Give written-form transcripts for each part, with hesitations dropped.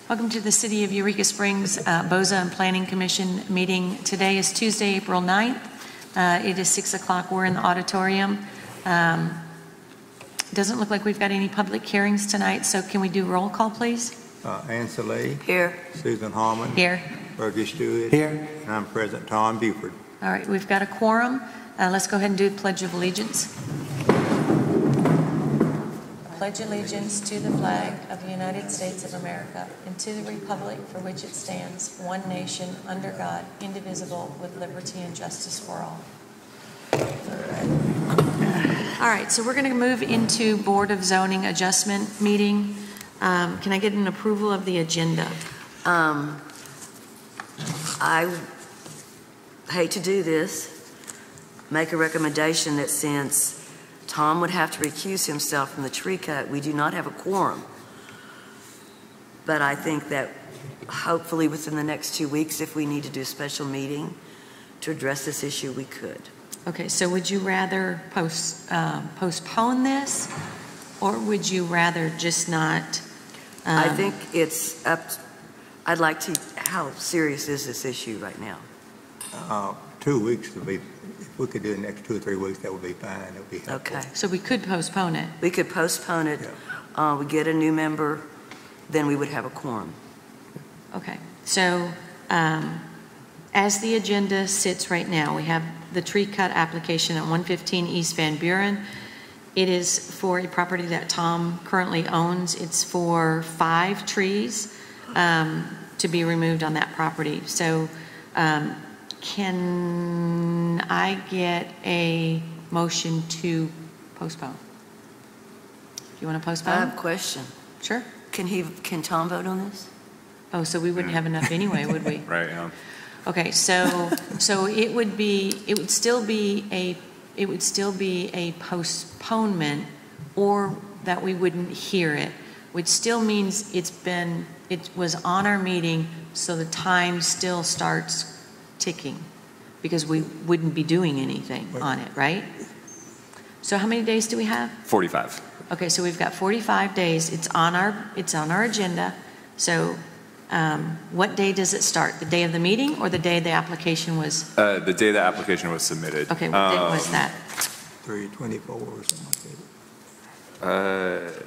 Welcome to the City of Eureka Springs BOZA and Planning Commission meeting. Today is Tuesday, April 9th. It is 6 o'clock. We're in the auditorium. Doesn't look like we've got any public hearings tonight, so can we do roll call, please? Ann Saleh. Here. Susan Harmon. Here. Fergie Stewart. Here. And I'm President Tom Buford. All right, we've got a quorum. Let's go ahead and do the Pledge of Allegiance. Pledge allegiance to the flag of the United States of America and to the republic for which it stands, one nation, under God, indivisible, with liberty and justice for all. All right, so we're going to move into Board of Zoning Adjustment meeting. Can I get an approval of the agenda? I hate to do this, make a recommendation that since Tom would have to recuse himself from the tree cut, we do not have a quorum. But I think that hopefully within the next 2 weeks, if we need to do a special meeting to address this issue, we could. Okay, so would you rather postpone this, or would you rather just not? I think it's up. I'd like to. How serious is this issue right now? 2 weeks would be. If we could do the next 2 or 3 weeks, that would be fine. It would be helpful. Okay. So we could postpone it. We could postpone it. Yeah. We get a new member, then we would have a quorum. Okay. So as the agenda sits right now, we have the tree cut application at 115 East Van Buren. It is for a property that Tom currently owns. It's for 5 trees to be removed on that property. So can I get a motion to postpone? Do you want to postpone? I have a question. Sure. Can Tom vote on this? Oh, so we wouldn't have enough anyway, would we? Right. Yeah. Okay. So it would still be a postponement, or that we wouldn't hear it, which still means it was on our meeting, so the time still starts ticking, because we wouldn't be doing anything on it, right? So how many days do we have? 45. Okay, so we've got 45 days. It's on our agenda. So what day does it start? The day of the meeting or the day the application was? The day the application was submitted. Okay, what day was that? 3/24 or something like that.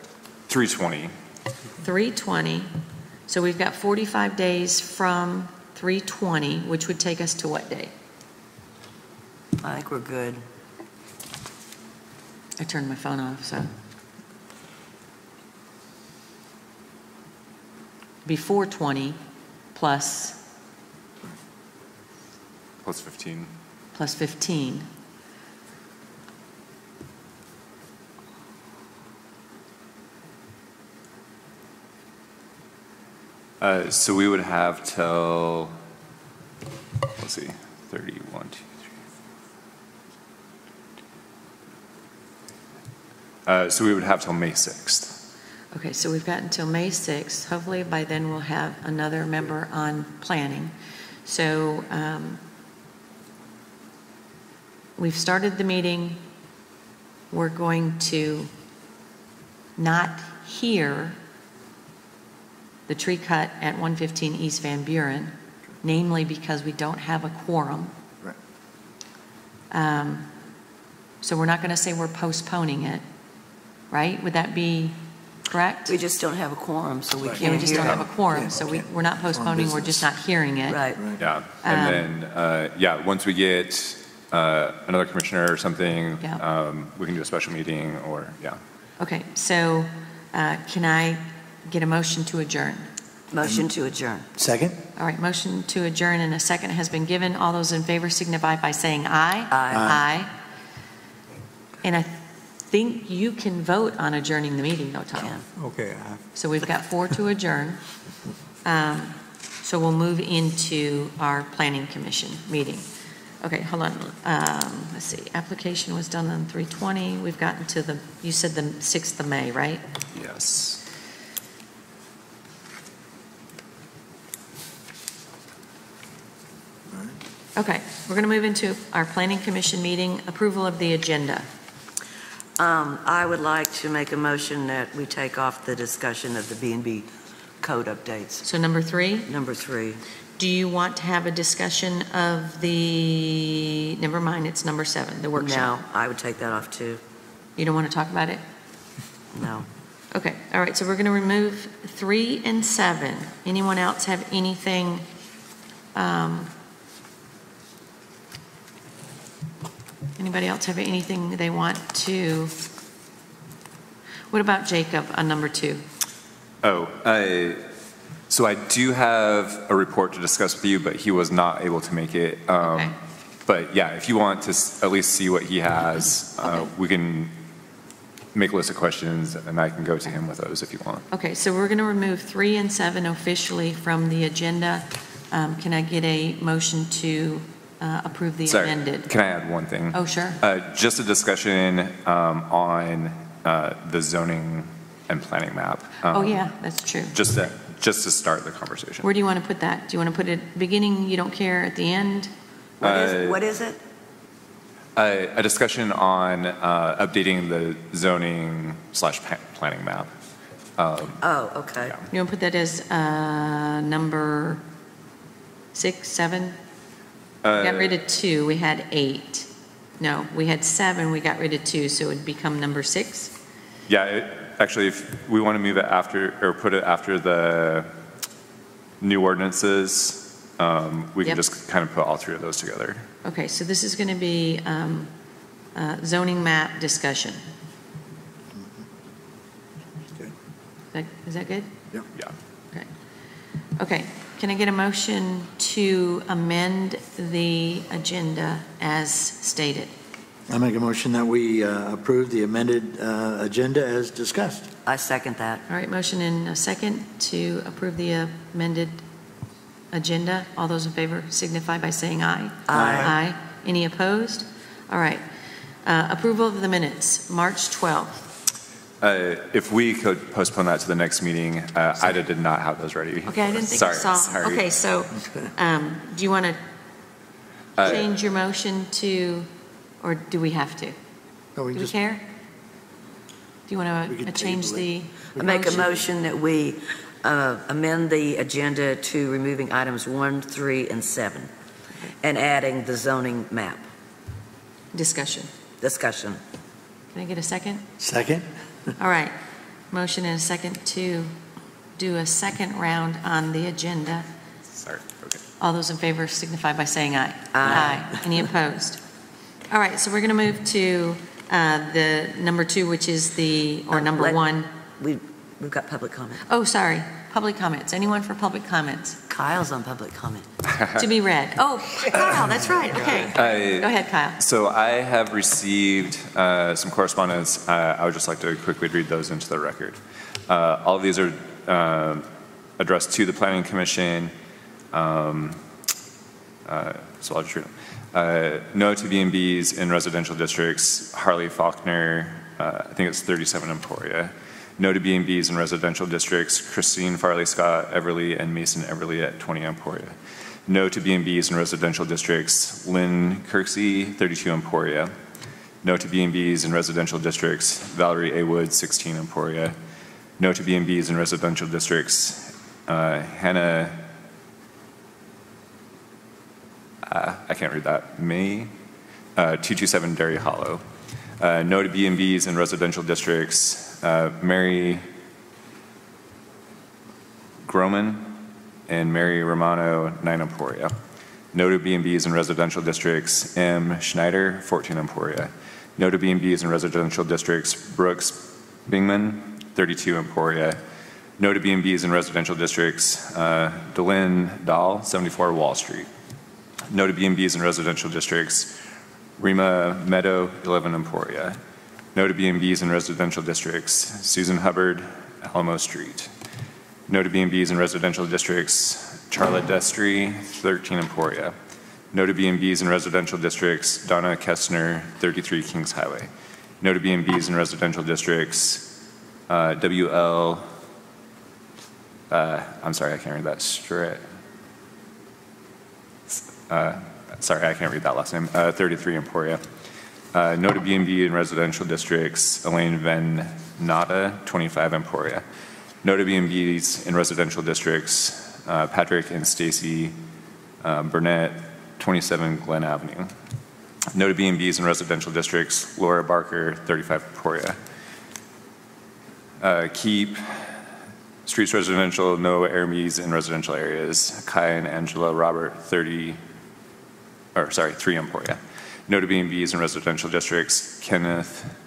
3/20. 3/20. So we've got 45 days from 3/20, which would take us to what day? I think we're good. I turned my phone off, so. Before 20 plus 15. plus 15. So we would have till, let's see, 31, 2, 3. So we would have till May 6th. Okay, so we've got until May 6th. Hopefully by then we'll have another member on planning. So we've started the meeting. We're going to not hear the tree cut at 115 East Van Buren, namely because we don't have a quorum. Right. So we're not going to say we're postponing it, right? Would that be correct? We just don't have a quorum, so we can't Yeah, we just hear don't it. have a quorum, Yeah, so okay. we're not postponing, we're just not hearing it. Right. Yeah. And then, once we get another commissioner or something, Yeah. we can do a special meeting or, yeah. Okay, so can I get a motion to adjourn? Motion to adjourn. Second? All right, motion to adjourn and a second has been given. All those in favor signify by saying aye. Aye. Aye. And I think you can vote on adjourning the meeting, though, Tom. Yeah. Okay. So we've got 4 to adjourn. So we'll move into our planning commission meeting. Okay, hold on. Let's see. Application was done on 3/20. We've gotten to you said the 6th of May, right? Yes. Okay, we're going to move into our planning commission meeting, approval of the agenda. I would like to make a motion that we take off the discussion of the B&B code updates. So number 3, Number 3. do you want to have a discussion of the, never mind, it's number 7, the workshop? No, I would take that off too. You don't want to talk about it? No. Okay, all right, so we're going to remove 3 and 7. Anyone else have anything? Anybody else have anything they want to? What about Jacob on number 2? So I do have a report to discuss with you, but he was not able to make it. Okay. But yeah, if you want to at least see what he has, Okay. we can make a list of questions and I can go to him with those if you want. Okay, so we're going to remove 3 and 7 officially from the agenda. Can I get a motion to approve the Sorry, amended? can I add one thing? Oh, sure. Just a discussion on the zoning and planning map. Oh, yeah, that's true. Just to start the conversation. Where do you want to put that? Do you want to put it at the beginning, you don't care, at the end? What is it? A discussion on updating the zoning / planning map. Oh, okay. Yeah. You want to put that as number 6, 7? We got rid of 2, we had 8. No, we had 7, we got rid of 2, so it would become number 6? Yeah, actually, if we want to move it after, or put it after the new ordinances, we can Yep. just kind of put all 3 of those together. Okay, so this is going to be zoning map discussion. Is that good? Yeah. Okay. Okay, can I get a motion to amend the agenda as stated? I make a motion that we approve the amended agenda as discussed. I second that. All right, motion and a second to approve the amended agenda. All those in favor signify by saying aye. Aye. Aye. Any opposed? All right. Approval of the minutes, March 12th. If we could postpone that to the next meeting, Ida did not have those ready. Okay, I didn't think I saw. Sorry. Okay, so do you want to change your motion to, or do we have to? No, Do we care? Do you want We to could change table the I make a motion that we amend the agenda to removing items 1, 3, and 7, and adding the zoning map discussion? discussion. Can I get a second? Second? All right. Motion and a second to do a second round on the agenda. Sorry, okay. All those in favor signify by saying aye. Aye. Any opposed? All right, so we're going to move to the number 2, which is the, or number Let- 1. We've got public comment. Oh, sorry, public comments. Anyone for public comments? Kyle's on public comment. To be read. Oh, Kyle, that's right, okay. Go ahead, Kyle. So I have received some correspondence. I would just like to quickly read those into the record. All of these are addressed to the Planning Commission. So I'll just read them. No to B&Bs in residential districts. Harley Faulkner, I think it's 37 Emporia. No to B&Bs in residential districts. Christine Farley Scott Everly and Mason Everly at 20 Emporia. No to B&Bs in residential districts. Lynn Kirksey, 32 Emporia. No to B&Bs in residential districts. Valerie A. Wood, 16 Emporia. No to B&Bs in residential districts. Hannah, I can't read that. May, 227 Dairy Hollow. No to B&Bs in residential districts. Mary Groman and Mary Romano, 9 Emporia. No to B&Bs in residential districts. M. Schneider, 14 Emporia. No to B&Bs in residential districts. Brooks Bingman, 32 Emporia. No to B&Bs in residential districts. Delyn Dahl, 74 Wall Street. No to B&Bs in residential districts. Rima Meadow, 11 Emporia. No to B&Bs in residential districts. Susan Hubbard, Alamo Street. No to B&Bs in residential districts. Charlotte Destry, 13 Emporia. No to B&Bs in residential districts. Donna Kestner, 33 Kings Highway. No to B&Bs in residential districts. WL, I'm sorry, I can't read that straight. Sorry, I can't read that last name. 33 Emporia. No to B&B in residential districts. Elaine Van Nata, 25 Emporia. No to B&Bs in residential districts, Patrick and Stacy Burnett, 27 Glen Avenue. No to B&Bs in residential districts, Laura Barker, 35 Emporia. Keep streets residential, no Airbnbs in residential areas, Kai and Angela Robert, 3 Emporia. No to B&Bs in residential districts, Kenneth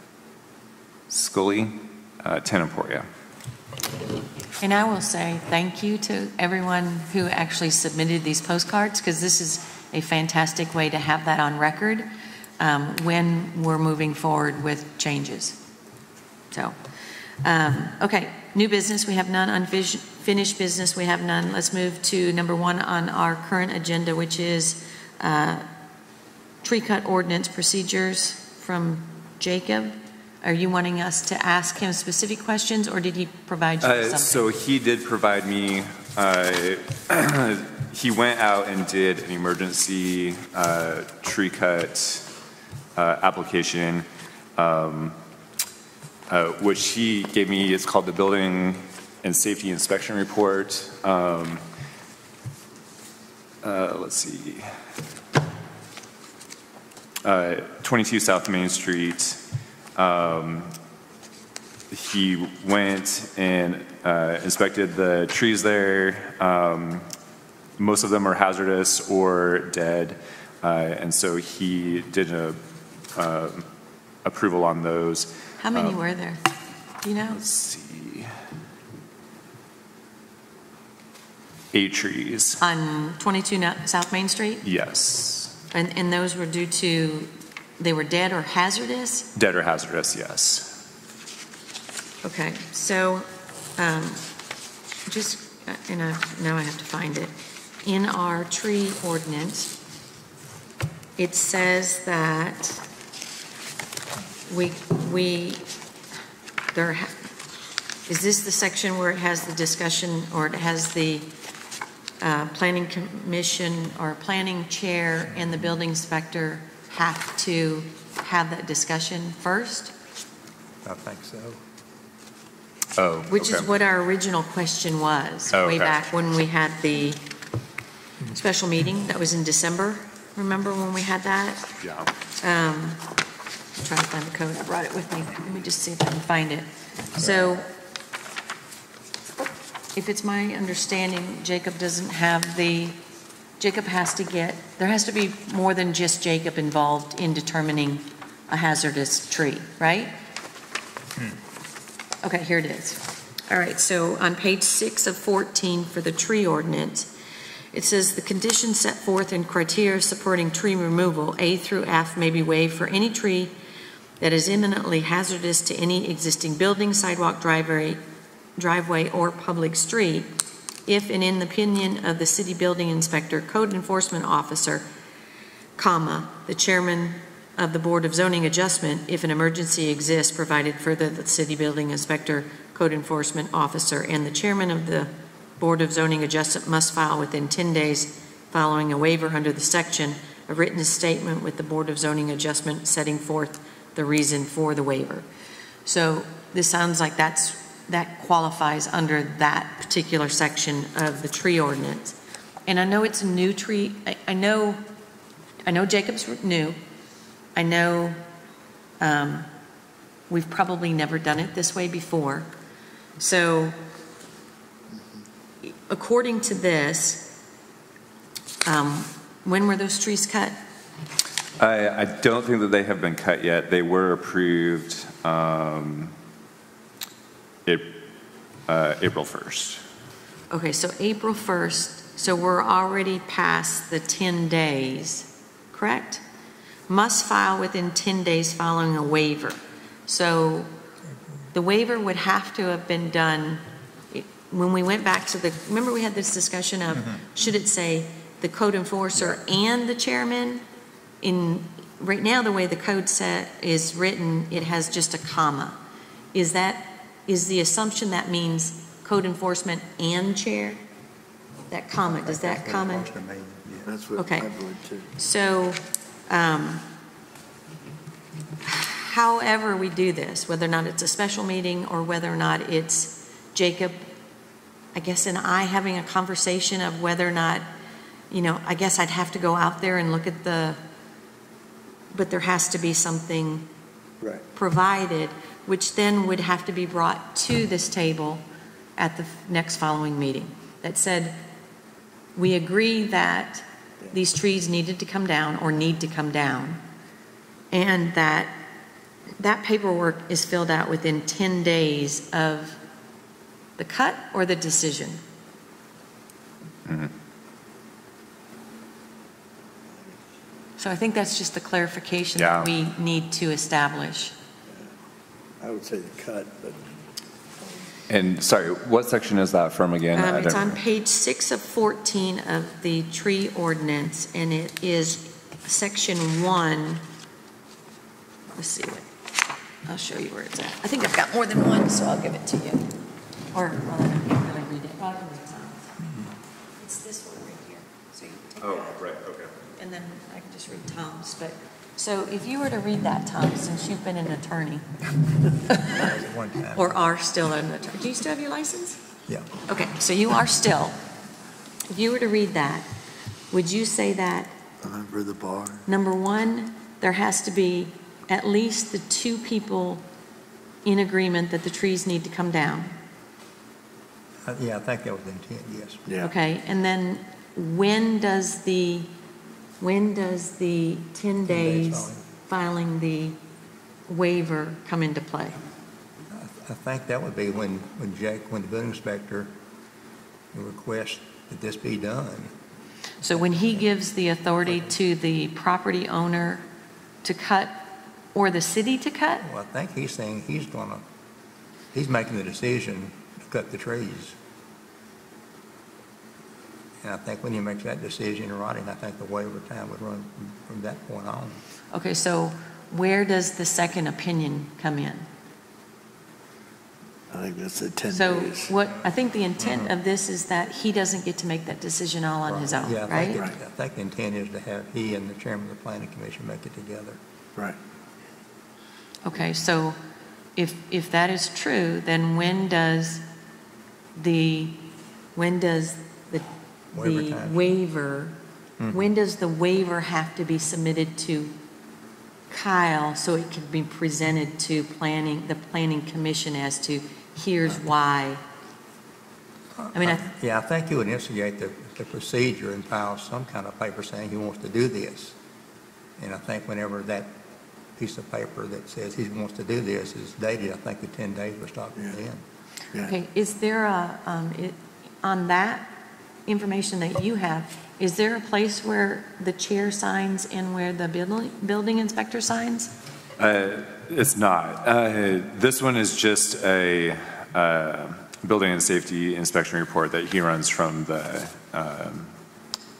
Scully, 10 Emporia. And I will say thank you to everyone who actually submitted these postcards, because this is a fantastic way to have that on record when we're moving forward with changes. So, okay, new business, we have none. Unfinished business, we have none. Let's move to number 1 on our current agenda, which is tree cut ordinance procedures from Jacob. Are you wanting us to ask him specific questions, or did he provide you with something? So he did provide me, he went out and did an emergency tree cut application, which he gave me. It's called the Building and Safety Inspection Report. Let's see. 22 South Main Street. He went and inspected the trees there. Most of them are hazardous or dead, and so he did an approval on those. How many were there? Do you know? Let's see. 8 trees. On 22 South Main Street? Yes. And those were due to, they were dead or hazardous? Dead or hazardous, yes. Okay, so just, and now I have to find it. In our tree ordinance, it says that is this the section where it has the discussion, or it has the planning commission or planning chair and the building inspector have to have that discussion first? I think so. Oh, Which is okay. what our original question was, Oh, way okay. back when we had the special meeting. That was in December. Remember when we had that? Yeah. I'm trying to find the code. I brought it with me. Let me just see if I can find it. So if it's my understanding, Jacob doesn't have Jacob has to get, there has to be more than just Jacob involved in determining a hazardous tree, right? Okay, here it is. All right, so on page 6 of 14 for the tree ordinance, it says the conditions set forth in criteria supporting tree removal, A through F, may be waived for any tree that is imminently hazardous to any existing building, sidewalk, driveway, or public street, if and in the opinion of the city building inspector, code enforcement officer, comma, the chairman of the Board of Zoning Adjustment, if an emergency exists, provided further that the city building inspector, code enforcement officer, and the chairman of the Board of Zoning Adjustment must file within 10 days following a waiver under the section a written statement with the Board of Zoning Adjustment setting forth the reason for the waiver. So this sounds like that qualifies under that particular section of the tree ordinance. And I know it's a new tree. I know Jacob's new. I know we've probably never done it this way before. So according to this, when were those trees cut? I don't think that they have been cut yet. They were approved April 1st. Okay, so April 1st, so we're already past the 10 days, correct? Must file within 10 days following a waiver. So the waiver would have to have been done when we went back to remember we had this discussion of, should it say the code enforcer and the chairman? Right now, the way the code set is written, it has just a comma. Is the assumption that means code enforcement and chair? That comma, does that comma? That's what Okay. I would too. So, however we do this, whether or not it's a special meeting or whether or not it's Jacob, I guess, and I having a conversation of whether or not, I guess I'd have to go out there and look at but there has to be something Right. provided, which then would have to be brought to this table at the next following meeting, that said, we agree that these trees needed to come down or need to come down, and that paperwork is filled out within 10 days of the cut or the decision. Mhm. So I think that's just the clarification Yeah. that we need to establish. I would say the cut, but And sorry, what section is that from again? I It's don't- on page 6 of 14 of the tree ordinance, and it is section 1. Let's see what, I'll show you where it's at. I think I've got more than one, so I'll give it to you. Or, well, I can't really read it. Well, I can read Tom's. It's this one right here. So you take Oh, that, right, okay. and then I can just read Tom's. But, so if you were to read that, Tom, since you've been an attorney, One time. or are still an attorney, do you still have your license? Yeah. Okay, so you are still. If you were to read that, would you say that, for the bar. number one, there has to be at least the two people in agreement that the trees need to come down? Yeah, I think that was the intent, yes. Yeah. Okay, and then when does the 10 days filing the waiver come into play? I think that would be when the building inspector requests that this be done. So when he gives the authority to the property owner to cut, or the city to cut? Well, I think he's saying he's making the decision to cut the trees. And I think when he makes that decision in writing, I think the waiver time would run from that point on. Okay, so where does the second opinion come in? I think that's the 10 So days. I think the intent of this is that he doesn't get to make that decision all on his own, Yeah, right? I think the intent is to have he and the chairman of the planning commission make it together. Right. Okay, so if that is true, then when does the Waiver time. waiver, when does the waiver have to be submitted to Kyle so it can be presented to the planning commission as to here's why? I mean, Yeah, I think he would instigate the procedure and file some kind of paper saying he wants to do this. And I think whenever that piece of paper that says he wants to do this is dated, I think the 10 days will stop then. Yeah. okay, is there on that information that you have, is there a place where the chair signs and where the building inspector signs? It's not. This one is just a building and safety inspection report that he runs from the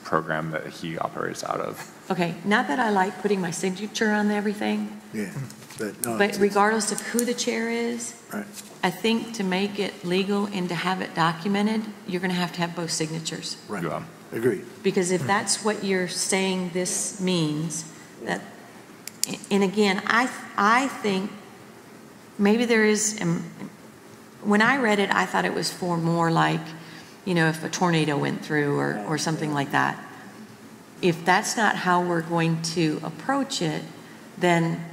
program that he operates out of. Okay, not that I like putting my signature on everything, Yeah. But no. but regardless of who the chair is, Right. I think to make it legal and to have it documented, you're going to have both signatures. Right. Yeah. Agreed. Because if that's what you're saying this means, that, and again, I think maybe there is, when I read it, I thought it was for more like, if a tornado went through or something like that. If that's not how we're going to approach it, then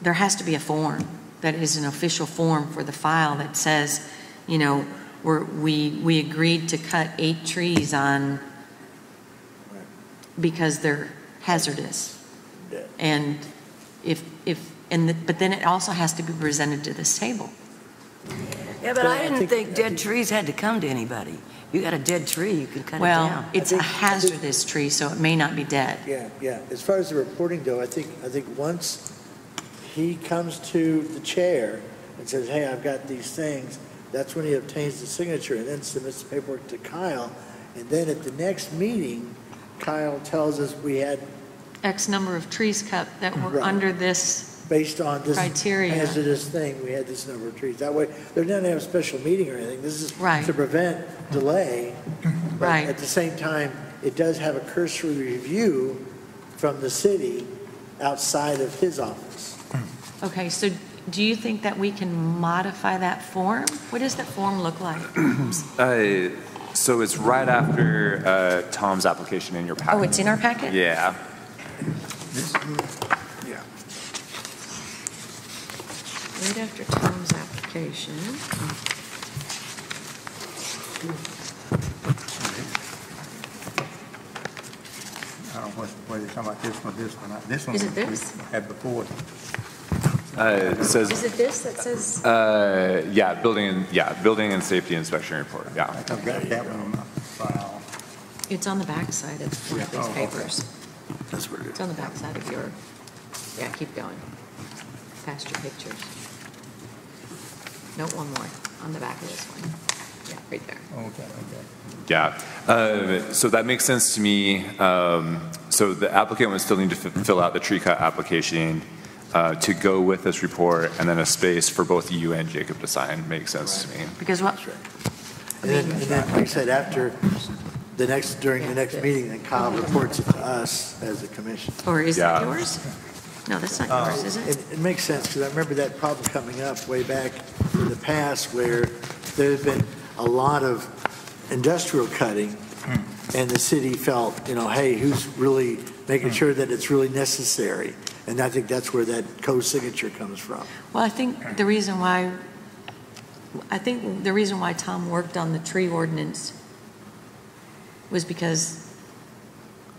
there has to be a form that is an official form for the file that says, we agreed to cut 8 trees because they're hazardous. Yeah. And but then it also has to be presented to this table. Yeah, but I didn't think dead trees had to come to anybody. You got a dead tree, you can cut it Well, down. it's a hazardous tree, so it may not be dead. Yeah. As far as the reporting though, I think once he comes to the chair and says, hey, I've got these things, that's when he obtains the signature and then submits the paperwork to Kyle. And then at the next meeting, Kyle tells us we had, X number of trees cut that were Right. under this, based on this Criteria. hazardous thing, we had this number of trees. That way, they're not going to have a special meeting or anything. This is Right. to prevent delay. But Right. at the same time, it does have a cursory review from the city outside of his office. okay, so do you think that we can modify that form? What does that form look like? So it's right after Tom's application in your packet. Oh, it's in our packet? Yeah. Yeah. Right after Tom's application. I don't know whether you're talking about this one, This one Is it this? we had before. It says, Is it this that says? building and safety inspection report. I Yeah. think I've got that one on my file. It's on the back side of one of these Oh, okay. papers. That's what it is. It's on the back side of your, yeah, keep going. Past your pictures. No, one more, on the back of this one. Yeah, right there. Okay. Yeah. So that makes sense to me. So the applicant would still need to fill out the tree cut application to go with this report, and then a space for both you and Jacob to sign makes sense to me. Because what, And then, like I said, after during the next meeting, then Kyle reports it to us as a commission. or is that Yeah. yours? No, that's not yours, is it? It makes sense, because I remember that problem coming up way back in the past where there's been a lot of industrial cutting, and the city felt, hey, who's really making sure that it's really necessary? And I think that's where that co-signature comes from. Well, I think the reason why Tom worked on the tree ordinance was because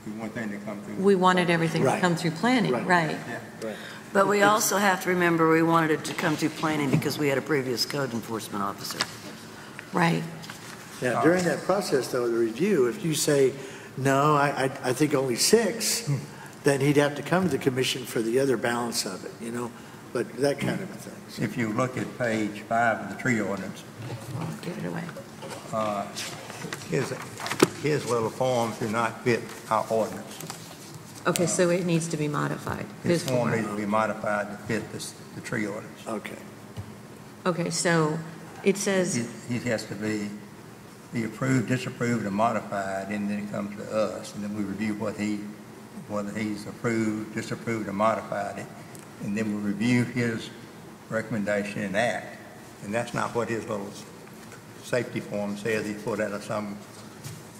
You want them to come through. we wanted everything to Right. come through planning, Right. right? But we also have to remember, we wanted it to come through planning because we had a previous code enforcement officer. Right. Now, during that process, though, the review, if you say, no, I think only 6, then he'd have to come to the commission for the other balance of it, but that kind of a thing. So- If you look at page 5 of the tree ordinance, Give it away. his little forms do not fit our ordinance. Okay, so it needs to be modified. His This form form. needs to be modified to fit the tree ordinance. Okay. Okay, so it says, He has to be approved, disapproved, and modified, and then it comes to us, and then we review whether he's approved, disapproved, or modified it, and then we review his recommendation and act. And that's not what his little safety form says. He put out some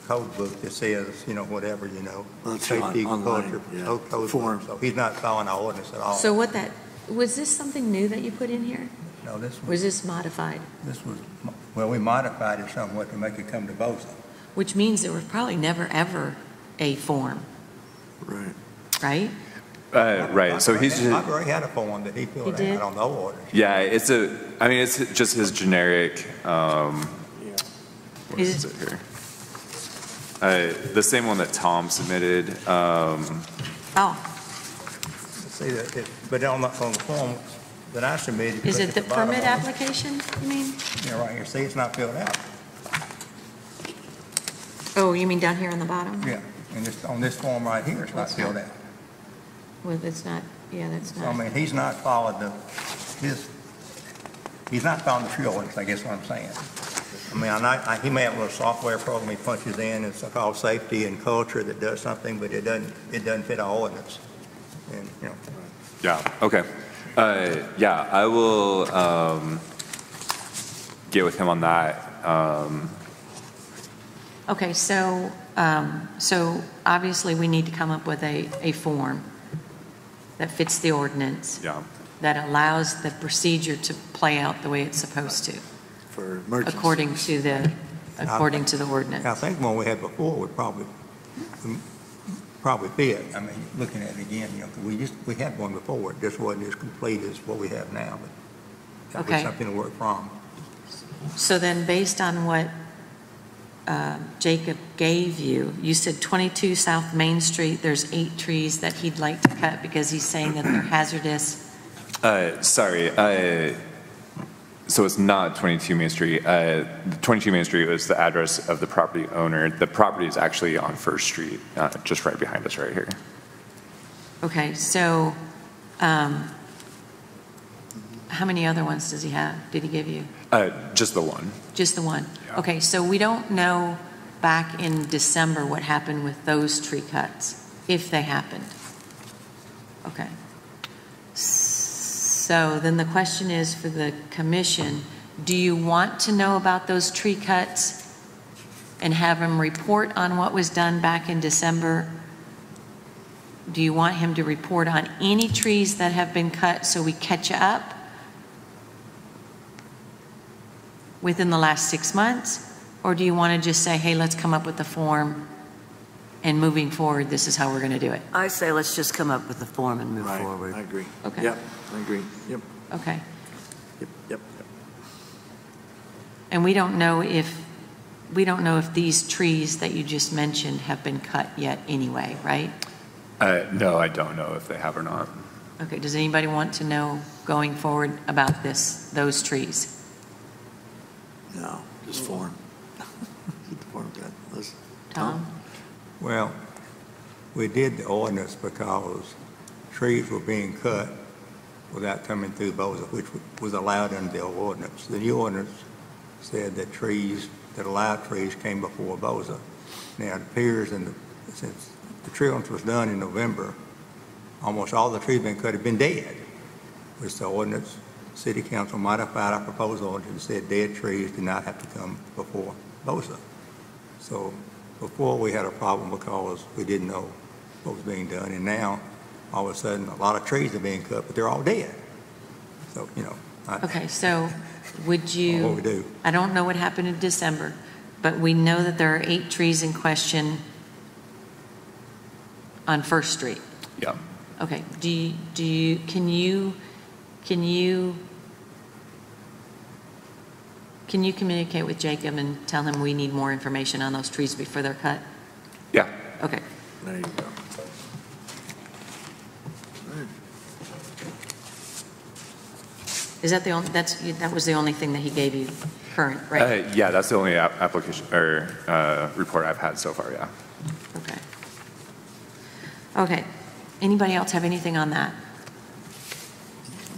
code book that says, whatever, Well, it's safety, online, culture, yeah. code Form. book. So he's not following our ordinance at all. so was this something new that you put in here? No, this Was this modified? was, well, we modified it somewhat to make it come to BOSA. Which means there was probably never, ever a form, Right. right? Right. So he's just, I've already had a form that he filled did? out on the ordinance. yeah, it's just his generic, what is it here? The same one that Tom submitted. Oh, See, but on the form that I submitted. if you is look it at the bottom permit of it, application, you mean? Yeah, right here, see, it's not filled out. Oh, you mean down here on the bottom? Yeah, and on this form right here, it's not It's filled not. out. Well, it's not, yeah, that's So, I not. mean, he's not followed he's not following the tree ordinance, I guess what I'm saying. I mean, he may have a little software program he punches in, it's called safety and culture that does something, but it doesn't fit our ordinance. And, Yeah. Okay. Yeah, I will get with him on that. Okay, so obviously we need to come up with a form that fits the ordinance, Yeah. that allows the procedure to play out the way it's supposed to, For emergency. according to the I ordinance. think the one we had before would probably fit. I mean, looking at it again, 'cause we had one before, it just wasn't as complete as what we have now, but that was Okay. something to work from. So then, based on what Jacob gave you, you said 22 South Main Street, there's 8 trees that he'd like to cut because he's saying that they're hazardous. Sorry. So it's not 22 Main Street. 22 Main Street was the address of the property owner. The property is actually on First Street, just right behind us right here. Okay, so how many other ones does he have? Did he give you? Just the one. Just the one? Yeah. Okay, so we don't know back in December what happened with those tree cuts, if they happened. Okay. So then the question is for the commission, do you want to know about those tree cuts and have him report on what was done back in December? Do you want him to report on any trees that have been cut so we catch up within the last 6 months? Or do you want to just say, hey, let's come up with the form and moving forward, this is how we're going to do it? I say let's just come up with the form and move Right, forward. I agree. Okay. Yep, I agree. Yep, Okay. yep. And we don't know if these trees that you just mentioned have been cut yet anyway, right? No, I don't know if they have or not. Okay, does anybody want to know going forward about those trees? No, just form. Get the form done. Let's- Tom? Well, we did the ordinance because trees were being cut without coming through BOZA, which was allowed under the old ordinance. The new ordinance said that allowed trees came before BOZA. Now, it appears since the tree ordinance was done in November, almost all the trees been cut have been dead, which the ordinance, city council modified our proposal ordinance and said dead trees do not have to come before BOZA. So before we had a problem because we didn't know what was being done, and now all of a sudden a lot of trees are being cut, but they're all dead. So, Okay, so would you? What we do. I don't know what happened in December, but we know that there are 8 trees in question on First Street. Yeah. Okay, can you communicate with Jacob and tell him we need more information on those trees before they're cut? Yeah. Okay. There you go. Is that that was the only thing that he gave you current, right? Yeah, that's the only application or report I've had so far, yeah. Okay. Okay. Anybody else have anything on that?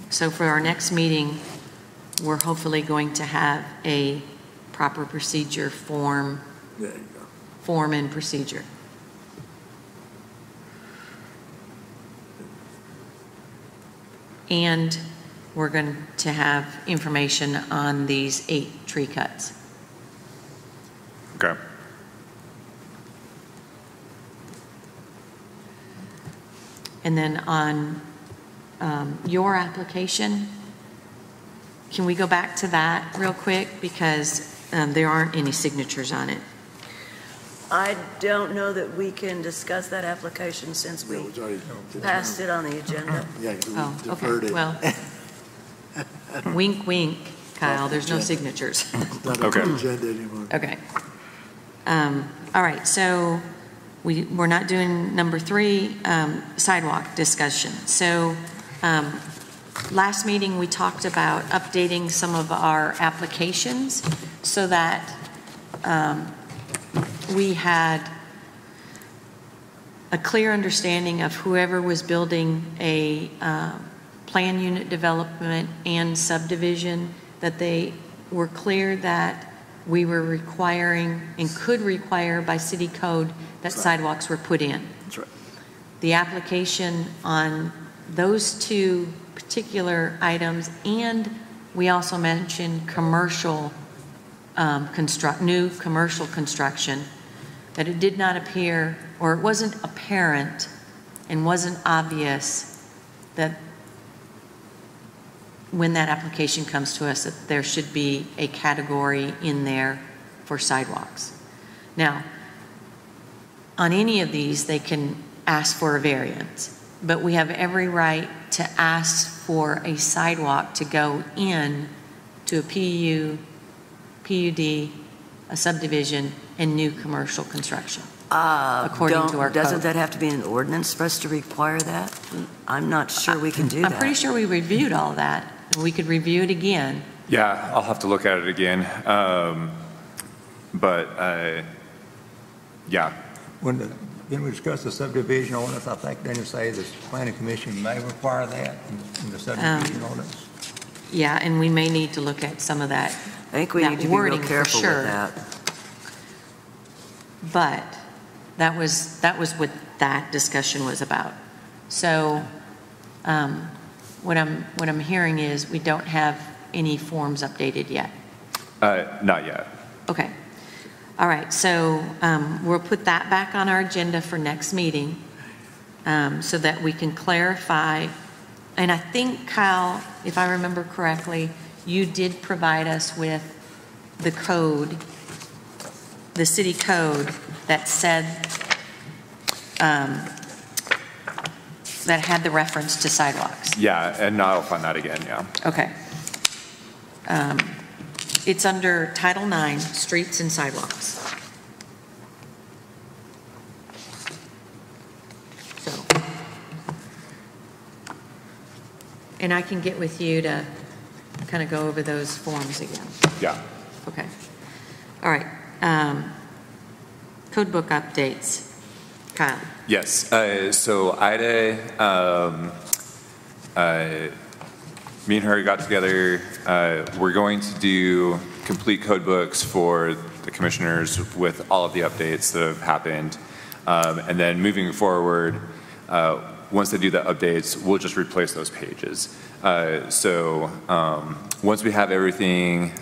So for our next meeting, we're hopefully going to have a proper procedure form There you go. and procedure. And we're going to have information on these 8 tree cuts. Okay. And then on your application, can we go back to that real quick? Because there aren't any signatures on it. I don't know that we can discuss that application since Yeah, we it was already- passed it on the agenda. Yeah, 'cause we Oh, deferred okay, it. well, wink, wink, Kyle, there's no signatures. It's not on Okay. the agenda anymore. Okay. All right, so we're not doing number 3, sidewalk discussion. So last meeting, we talked about updating some of our applications so that we had a clear understanding of whoever was building a plan unit development and subdivision, that they were clear that we were requiring and could require by city code that sidewalks were put in. That's right. The application on those 2 particular items, and we also mentioned commercial new commercial construction, that it did not appear, or it wasn't apparent and wasn't obvious that when that application comes to us that there should be a category in there for sidewalks. Now, on any of these, they can ask for a variance, but we have every right to ask for a sidewalk to go in to a PUD, a subdivision, and new commercial construction. According to our Doesn't code. that have to be an ordinance for us to require that? I'm not sure we can do that. I'm pretty sure we reviewed all of that. We could review it again. Yeah, I'll have to look at it again. Yeah. Didn't we discuss the subdivision ordinance? I think, didn't you say the planning commission may require that in the subdivision ordinance? Yeah, and we may need to look at some of that. I think we that need to be real wording for careful sure. with that. But that was what that discussion was about. So what I'm hearing is we don't have any forms updated yet. Not yet. Okay. All right, so we'll put that back on our agenda for next meeting so that we can clarify. And I think, Kyle, if I remember correctly, you did provide us with the code, the city code that said, that had the reference to sidewalks. Yeah, and I'll find that again, yeah. Okay. It's under Title IX, Streets and Sidewalks. So, and I can get with you to kind of go over those forms again. Yeah. Okay. All right. Code book updates. Kyle. Yes. So Ida, me and her got together. We're going to do complete code books for the commissioners with all of the updates that have happened. And then moving forward, once they do the updates, we'll just replace those pages. So once we have everything,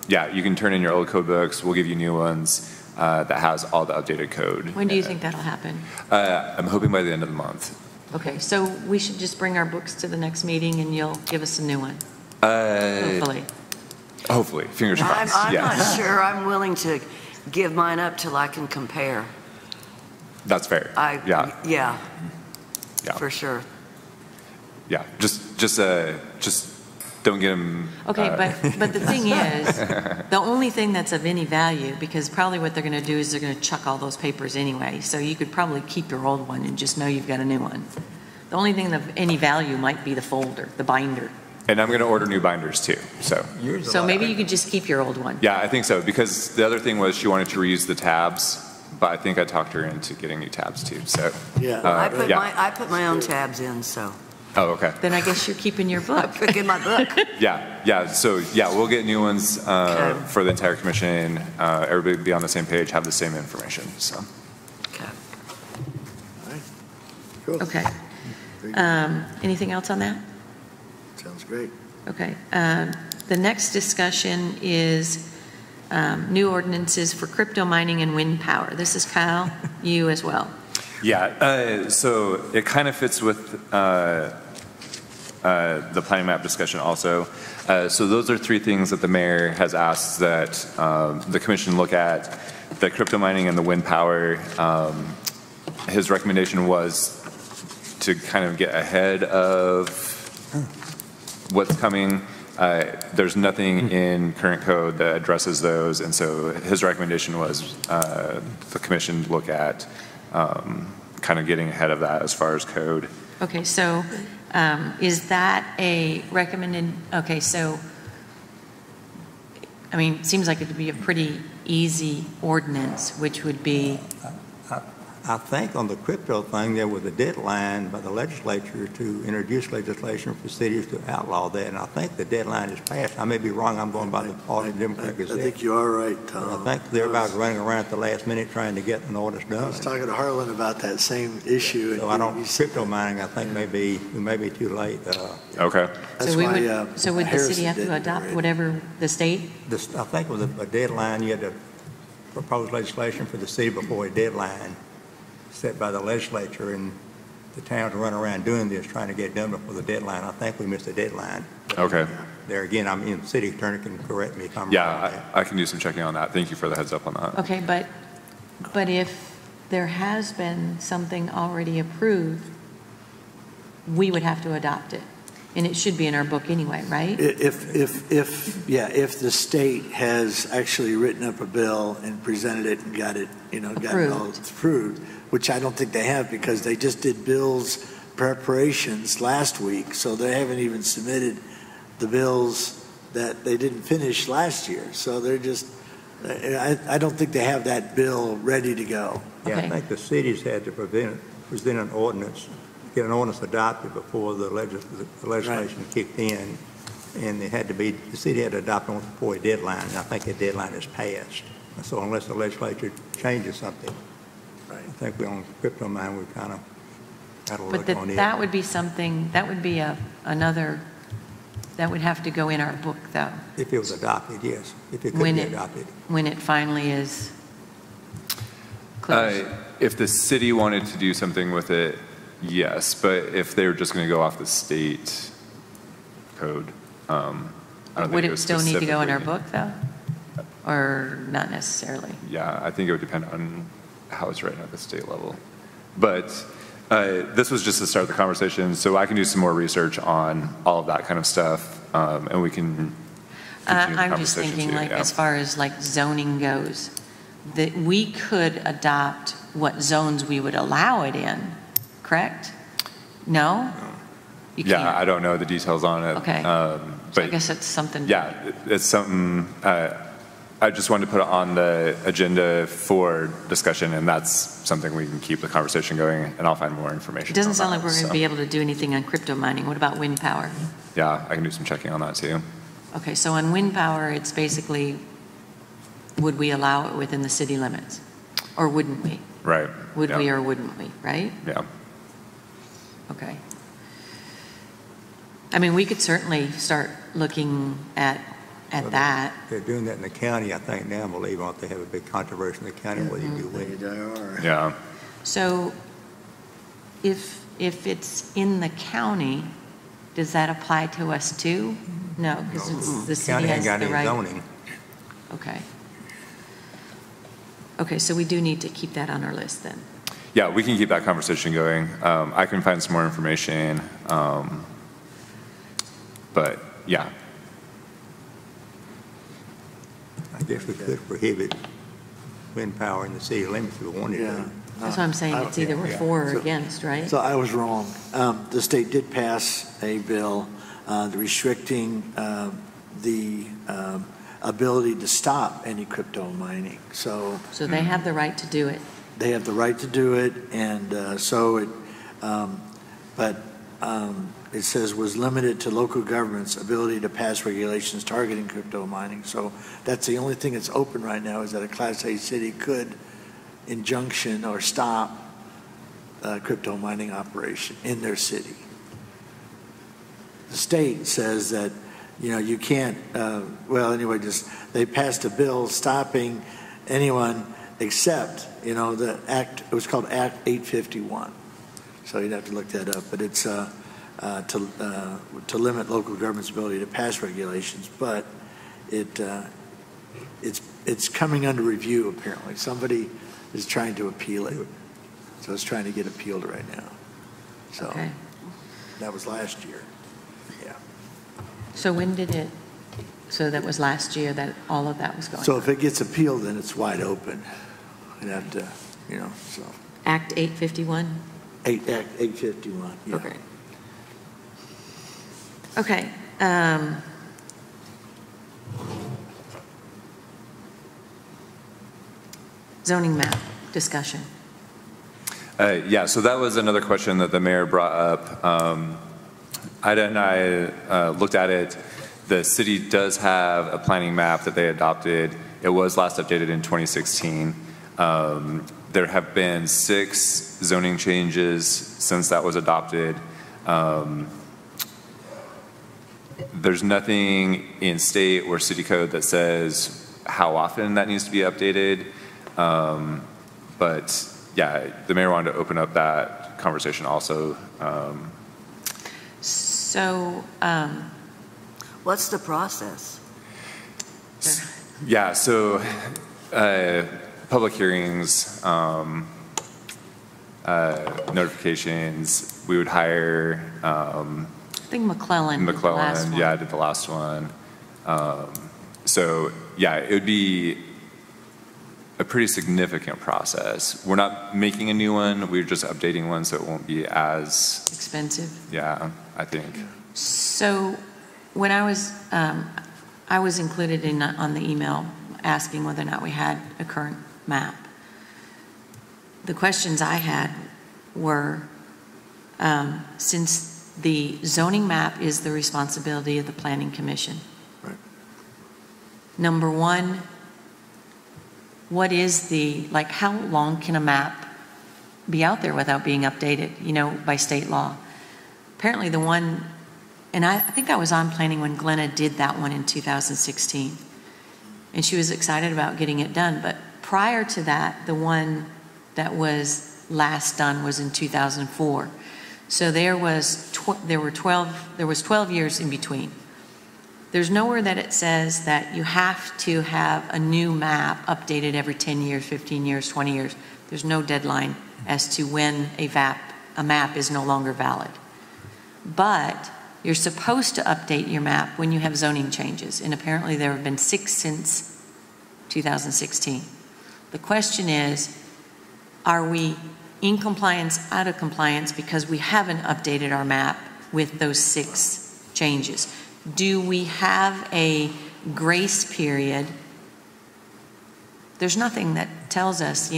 yeah, you can turn in your old code books. We'll give you new ones that has all the updated code. When do you think that'll happen? I'm hoping by the end of the month. Okay, so we should just bring our books to the next meeting and you'll give us a new one. Hopefully. Hopefully, fingers crossed. I'm yes. not sure I'm willing to give mine up till I can compare. That's fair. Yeah, Yeah. for sure. Yeah. Just don't get them. Okay, but the thing is, the only thing that's of any value, because probably what they're going to do is they're going to chuck all those papers anyway, so you could probably keep your old one and just know you've got a new one. The only thing of any value might be the folder, the binder. And I'm going to order new binders too. So maybe you could just keep your old one. Yeah, I think so, because the other thing was she wanted to reuse the tabs, but I think I talked her into getting new tabs too. So Yeah. I put my own tabs in, so Oh, okay. Then I guess you're keeping your book. I put in my book. Yeah. So yeah, we'll get new ones for the entire commission. Everybody be on the same page, have the same information. So. Okay. All right. Cool. Okay. Anything else on that? Sounds great. Okay. The next discussion is new ordinances for crypto mining and wind power. This is Kyle, you as well. Yeah, so it kind of fits with the planning map discussion also. So those are three things that the mayor has asked that the commission look at: the crypto mining and the wind power. His recommendation was to kind of get ahead of what's coming. There's nothing in current code that addresses those, and so his recommendation was the commission look at kind of getting ahead of that as far as code. Okay, so is that a recommended, okay, so, I mean, it seems like it would be a pretty easy ordinance, which would be, I think on the crypto thing, there was a deadline by the legislature to introduce legislation for cities to outlaw that, and I think the deadline is passed. I may be wrong. I'm going by the Party Democrat Gazette. I think you are right, Tom. I think they're about running around at the last minute trying to get an ordinance done. I was talking to Harlan about that same issue. So I don't, crypto mining, I think we may be too late. Okay. That's so we why, would, so would the city Harrison have to didn't adopt do it. whatever the state? I think with a deadline, you had to propose legislation for the city before a deadline set by the legislature, and the towns run around doing this, trying to get it done before the deadline. I think we missed the deadline. Okay. There again, the city attorney can correct me if I'm wrong. Yeah, I can do some checking on that. Thank you for the heads up on that. Okay, but if there has been something already approved, we would have to adopt it. And it should be in our book anyway, right? If the state has actually written up a bill and presented it and got it all approved, which I don't think they have because they just did bills preparations last week, so they haven't even submitted the bills that they didn't finish last year. So they're just, I don't think they have that bill ready to go. Yeah, Okay. I think the cities had to present an ordinance, get an ordinance adopted before the legislation kicked in, and the city had to adopt one before a deadline, and I think the deadline is passed. So unless the legislature changes something, Right. I think we on crypto mine, we kind of That'll But look on it. that would be something, that would be another, that would have to go in our book, though, If it was adopted, yes. If it could When be it- adopted. when it finally is closed. If the city wanted to do something with it, yes, but if they were just going to go off the state code, I don't think Would it was still need to go in our specifically- book, though? Or not necessarily? Yeah, I think it would depend on how it's written at the state level. But this was just to start the conversation, so I can do some more research on all of that kind of stuff, and we can continue the I'm just conversation thinking, too, like, yeah. as far as like zoning goes, that we could adopt what zones we would allow it in, correct? No? You Yeah, can't? I don't know the details on it. Okay. So I But guess it's something. yeah, it's something, I just wanted to put it on the agenda for discussion, and that's something we can keep the conversation going, and I'll find more information. It doesn't on sound that, like we're going to so. be able to do anything on crypto mining. What about wind power? Yeah, I can do some checking on that too. Okay, so on wind power, it's basically, would we allow it within the city limits? Or wouldn't we? Right. Would yeah. we or wouldn't we, right? Yeah. Okay. I mean, we could certainly start looking at Well, that. They're doing that in the county, I think now, I believe, aren't they have a big controversy in the county whether you do wind. They are. Yeah. So if it's in the county, does that apply to us too? No, because the city County ain't has got the any right. zoning. Okay. Okay, so we do need to keep that on our list then. Yeah, we can keep that conversation going. I can find some more information. But yeah, I guess we could prohibit wind power in the city limits if we wanted Yeah. to. That's what I'm saying, it's either we're yeah. for or So- against, right? So I was wrong. The state did pass a bill restricting the ability to stop any crypto mining. So So they have the right to do it. they have the right to do it, and but it says was limited to local government's ability to pass regulations targeting crypto mining. So that's the only thing that's open right now, is that a Class A city could injunction or stop crypto mining operation in their city. The state says that, you can't, they passed a bill stopping anyone except, the act, it was called Act 851. So you'd have to look that up, but it's to limit local government's ability to pass regulations, but it's coming under review apparently. Somebody is trying to appeal it, so it's trying to get appealed right now. So Okay. that was last year. Yeah. So when did it, so that was last year that all of that was going on? So if it gets appealed, then it's wide open. You'd have to, so Act 851? Act 851. Yeah. Okay. Okay. Zoning map discussion. yeah, so that was another question that the mayor brought up. Ida and I looked at it. The city does have a planning map that they adopted. It was last updated in 2016. There have been 6 zoning changes since that was adopted. There's nothing in state or city code that says how often that needs to be updated. But yeah, the mayor wanted to open up that conversation also. So, What's the process? Yeah, so public hearings, notifications, we would hire I think McClellan did the last McClellan, one. yeah, I did the last one. So yeah, it would be a pretty significant process. We're not making a new one, we're just updating one so it won't be as, Expensive. yeah, I think. So when I was included in on the email asking whether or not we had a current map. The questions I had were, since the zoning map is the responsibility of the Planning Commission. Right. Number one, what is how long can a map be out there without being updated, by state law. Apparently the one, and I think I was on planning when Glenna did that one in 2016. And she was excited about getting it done. But prior to that, the one that was last done was in 2004. So there was 12 years in between. There's nowhere that it says that you have to have a new map updated every 10 years, 15 years, 20 years. There's no deadline as to when a map is no longer valid. But you're supposed to update your map when you have zoning changes, and apparently there have been 6 since 2016. The question is, are we in compliance, out of compliance, because we haven't updated our map with those 6 changes? Do we have a grace period? There's nothing that tells us,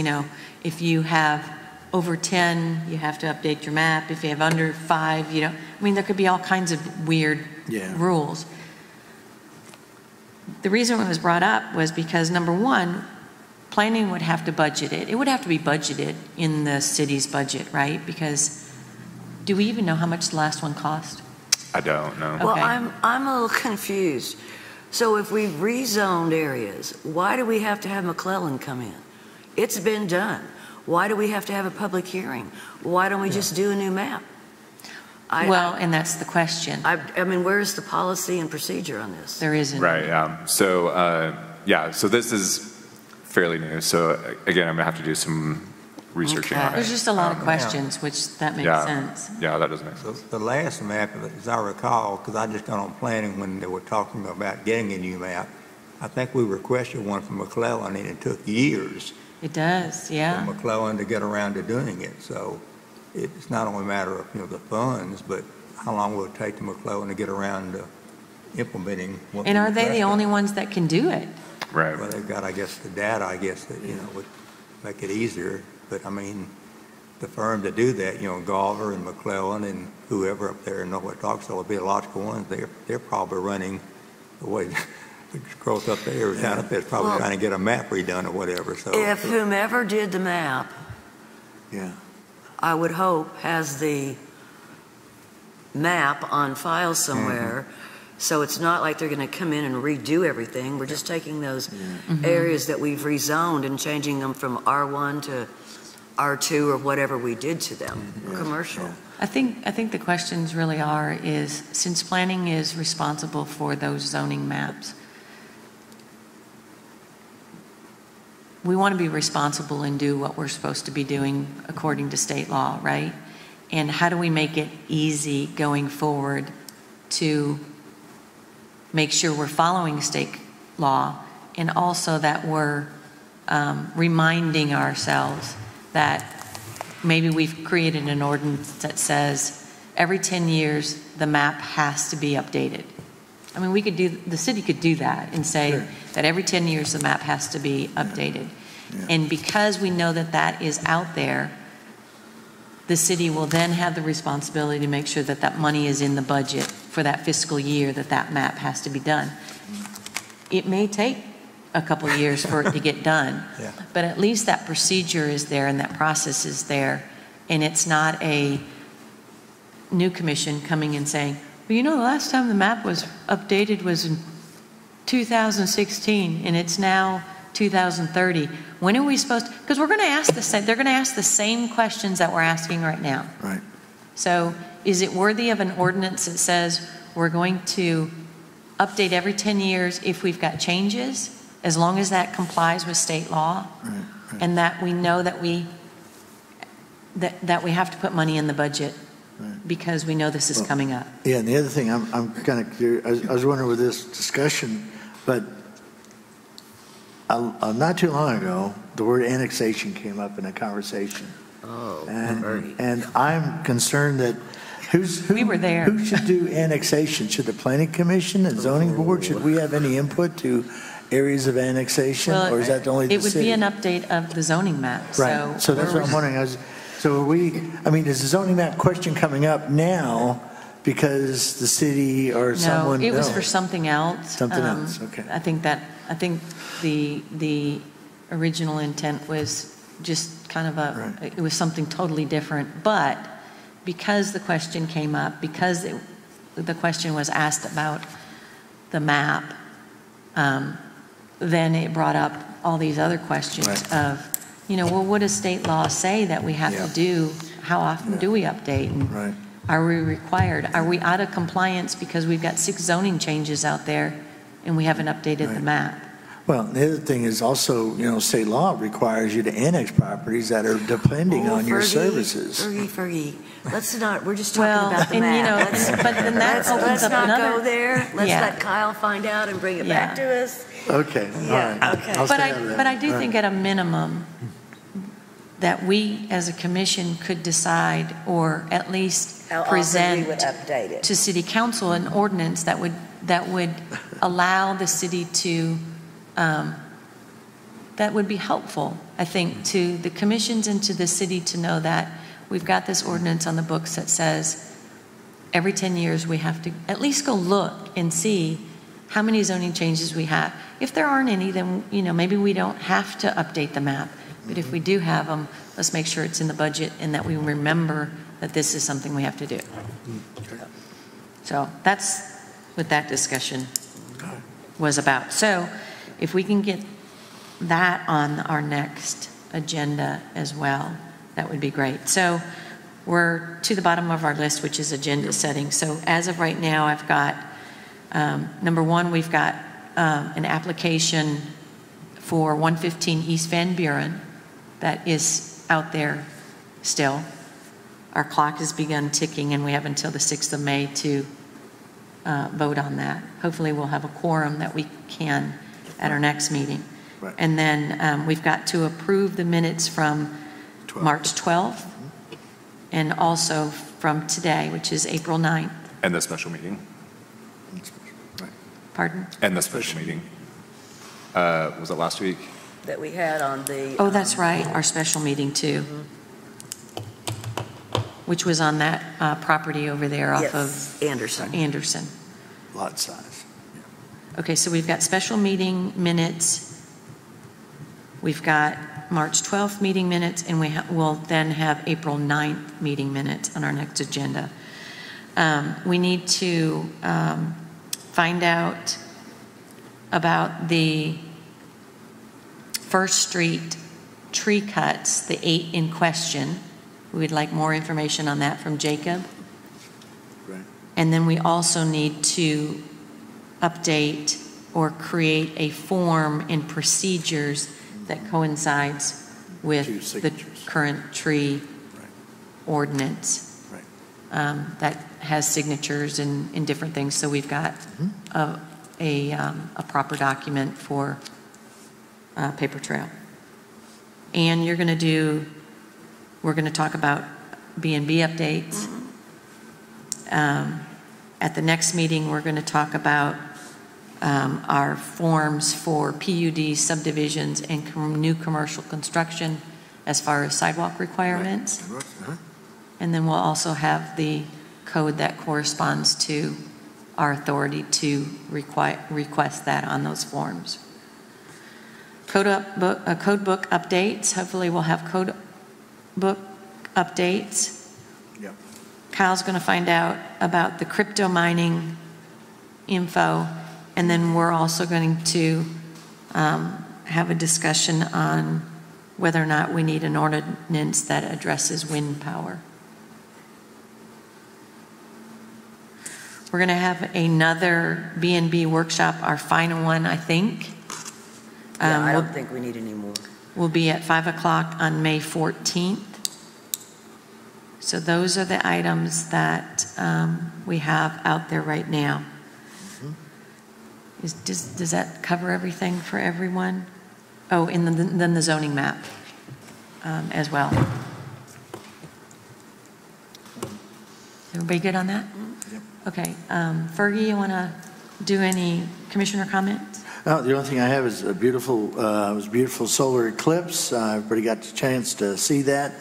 if you have over 10, you have to update your map. If you have under 5, there could be all kinds of weird rules. The reason it was brought up was because, number one, planning would have to budget it. It would have to be budgeted in the city's budget, right? Because do we even know how much the last one cost? I don't know. Well, Okay. I'm a little confused. So if we've rezoned areas, why do we have to have McClellan come in? It's been done. Why do we have to have a public hearing? Why don't we just do a new map? And that's the question. Where's the policy and procedure on this? There isn't. Right. So this is fairly new. So again, I'm gonna have to do some researching on it. There's just a lot of questions, which that makes sense. Yeah, that does make So sense. the last map, as I recall, because I just got on planning when they were talking about getting a new map, I think we requested one from McClellan, and it took years It does, yeah. for McClellan to get around to doing it. So it's not only a matter of, the funds, but how long will it take to McClellan to get around to implementing what we And are they the requested? only ones that can do it? Right. Well, they've got, I guess, the data, that, would make it easier. But, the firm to do that, Galver and McClellan and whoever up there in Norwood Talks, will be the logical ones. They're probably running the way the growth up there, down up there, is probably trying to get a map redone or whatever. So If whomever did the map, I would hope, has the map on file somewhere, so it's not like they're going to come in and redo everything. We're just taking those areas that we've rezoned and changing them from R1 to R2 or whatever we did to them, commercial. I think the questions really is, since planning is responsible for those zoning maps, we want to be responsible and do what we're supposed to be doing according to state law, right? And how do we make it easy going forward to make sure we're following state law, and also that we're reminding ourselves that maybe we've created an ordinance that says every 10 years the map has to be updated. The city could do that and say that every 10 years the map has to be updated. And because we know that that is out there, the city will then have the responsibility to make sure that that money is in the budget for that fiscal year that map has to be done. It may take a couple of years for it to get done, but at least that procedure is there and that process is there, and it's not a new commission coming and saying, well, the last time the map was updated was in 2016 and it's now 2030. When are we supposed to, because they're going to ask the same questions that we're asking right now. Right. So is it worthy of an ordinance that says we're going to update every 10 years if we've got changes, as long as that complies with state law, and that we know that we have to put money in the budget because we know this is coming up? Yeah, and the other thing, I'm kind of curious, I was wondering with this discussion, but not too long ago, the word annexation came up in a conversation. Oh, And I'm concerned that We were there. Who should do annexation? Should the planning commission and zoning board, should we have any input to areas of annexation, or is that only the It would city? be an update of the zoning map. Right, so that's what I'm wondering. Is the zoning map question coming up now because the city or someone? No, it was for something else. Something else, okay. I think the original intent was just kind of it was something totally different. But because the question came up, because the question was asked about the map, then it brought up all these other questions of, well, what does state law say that we have to do? How often do we update? And are we required? Are we out of compliance because we've got 6 zoning changes out there and we haven't updated the map? Well, the other thing is also, state law requires you to annex properties that are depending on your services. Fergie. Let's not, we're just talking about the map. But then that opens up another. Let's not go there. Let's let Kyle find out and bring it back to us. Okay, all right. Okay. But I do think at a minimum that we as a commission could decide, or at least present to city council an ordinance that would allow the city to, that would be helpful, I think, to the commissions and to the city to know that we've got this ordinance on the books that says every 10 years we have to at least go look and see how many zoning changes we have. If there aren't any, then maybe we don't have to update the map. But if we do have them, let's make sure it's in the budget and that we remember that this is something we have to do. So that's what that discussion was about. So if we can get that on our next agenda as well, that would be great. So we're to the bottom of our list, which is agenda setting. So as of right now, I've got, number one, we've got an application for 115 East Van Buren that is out there still. Our clock has begun ticking and we have until the 6th of May to vote on that. Hopefully we'll have a quorum that we can at our next meeting. Right. And then we've got to approve the minutes from March 12th and also from today, which is April 9th. And the special meeting. Pardon? And the special meeting. Was it last week? That we had on the. Oh, that's right, our special meeting too, which was on that property over there off of Anderson. Lot size. Okay, so we've got special meeting minutes. We've got March 12th meeting minutes, and we'll then have April 9th meeting minutes on our next agenda. We need to find out about the First Street tree cuts, the 8 in question. We would like more information on that from Jacob. Right. And then we also need to update or create a form and procedures that coincides with the current tree ordinance that has signatures and different things. So we've got a proper document for paper trail. And we're going to talk about B&B updates. At the next meeting, we're going to talk about our forms for PUD subdivisions and new commercial construction as far as sidewalk requirements. And then we'll also have the code that corresponds to our authority to request that on those forms. Code book updates. Hopefully we'll have code book updates. Yep. Kyle's going to find out about the crypto mining info, and then we're also going to have a discussion on whether or not we need an ordinance that addresses wind power. We're going to have another B&B workshop, our final one, I think. I don't think we need any more. We'll be at 5 o'clock on May 14th. So those are the items that we have out there right now. Does that cover everything for everyone? Oh, and then the zoning map as well. Everybody good on that? Yep. Okay. Fergie, you want to do any commissioner comments? The only thing I have is a beautiful solar eclipse. Everybody got the chance to see that.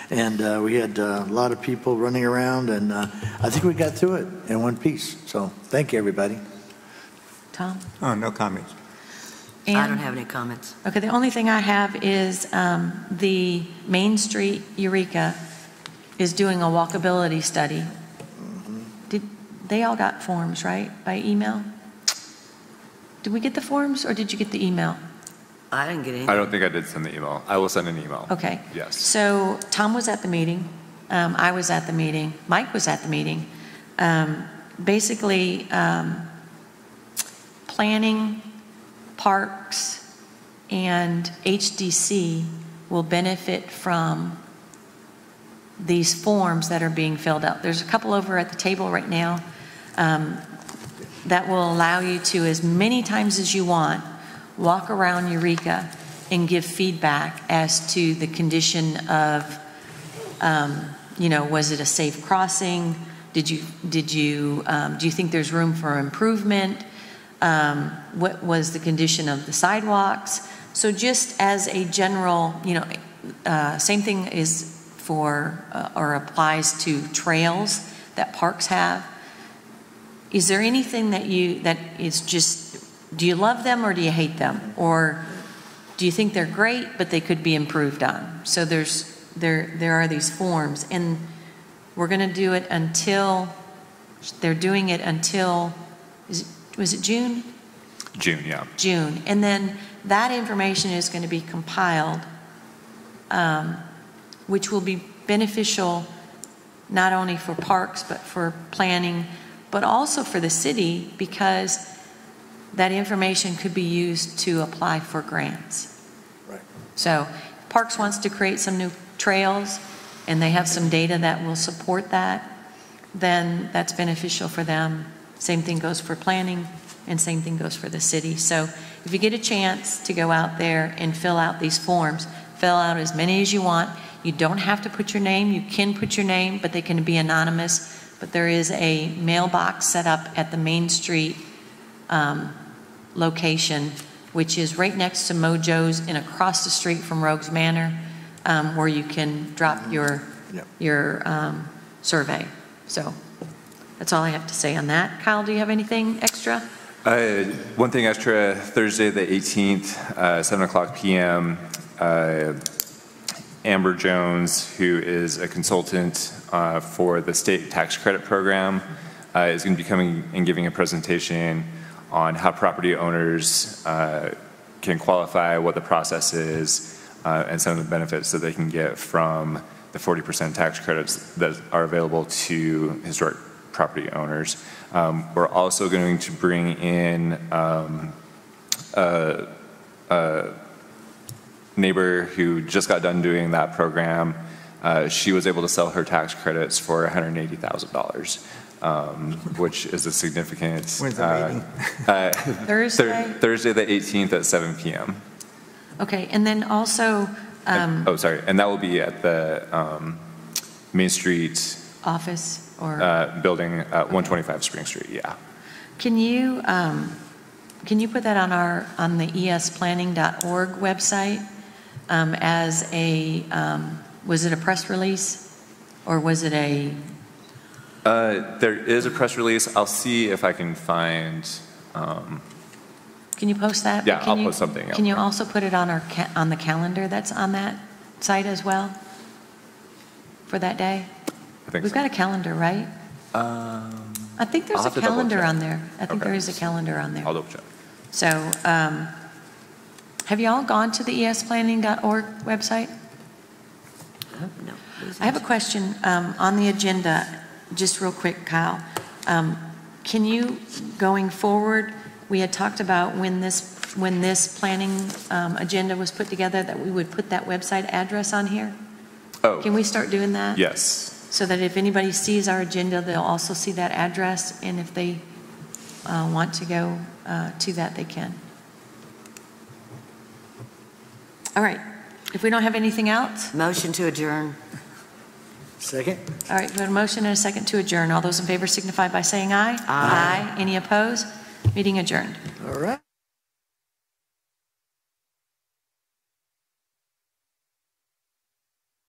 And we had a lot of people running around, and I think we got through it in one piece. So thank you, everybody. Tom? Oh, no comments. I Ann? don't have any comments. Okay, the only thing I have is the Main Street Eureka is doing a walkability study. They all got forms, right, by email? Did we get the forms, or did you get the email? I didn't get any. I don't think I did send the email. I will send an email. Okay. Yes. So Tom was at the meeting. I was at the meeting. Mike was at the meeting. Basically, planning, parks, and HDC will benefit from these forms that are being filled out. There's a couple over at the table right now that will allow you to, as many times as you want, walk around Eureka and give feedback as to the condition of, was it a safe crossing? Do you think there's room for improvement? What was the condition of the sidewalks? So just as a general, same thing is for, or applies to trails that parks have. Is there anything that is just, do you love them or do you hate them? Or do you think they're great, but they could be improved on? So there are these forms, and we're going to do it until, they're doing it until, was it June? June, yeah. June. And then that information is going to be compiled, which will be beneficial not only for parks, but for planning, but also for the city, because that information could be used to apply for grants. Right. So Parks wants to create some new trails, and they have some data that will support that, then that's beneficial for them. Same thing goes for planning, and same thing goes for the city. So if you get a chance to go out there and fill out these forms, fill out as many as you want. You don't have to put your name. You can put your name, but they can be anonymous. But there is a mailbox set up at the Main Street location, which is right next to Mojo's and across the street from Rogues Manor, where you can drop your survey. So that's all I have to say on that. Kyle, do you have anything extra? One thing extra, Thursday the 18th, 7:00 p.m., Amber Jones, who is a consultant for the state tax credit program, is going to be coming and giving a presentation on how property owners can qualify, what the process is, and some of the benefits that they can get from the 40% tax credits that are available to historic property owners. We're also going to bring in a neighbor who just got done doing that program. She was able to sell her tax credits for $180,000, which is a significant. When's the meeting? Thursday? Thursday the 18th at 7 p.m. Okay, and then also... and that will be at the Main Street office or... building, 125 Spring Street, yeah. Can you put that on the esplanning.org website as a, was it a press release or was it a? There is a press release. I'll see if I can find. Can you post that? Yeah, I'll post something. Can you also put it on on the calendar that's on that site as well for that day? I think We've got a calendar, right? I think there's a calendar on there. I think there is a calendar on there. I'll double check. So, have you all gone to the esplanning.org website? No. I have a question on the agenda, just real quick, Kyle. Can you, going forward, we had talked about when this planning agenda was put together that we would put that website address on here? Oh. Can we start doing that? Yes. So that if anybody sees our agenda, they'll also see that address, and if they want to go to that, they can. All right. If we don't have anything else? Motion to adjourn. Second? All right, we have a motion and a second to adjourn. All those in favor signify by saying aye. Aye. Any opposed? Meeting adjourned. All right.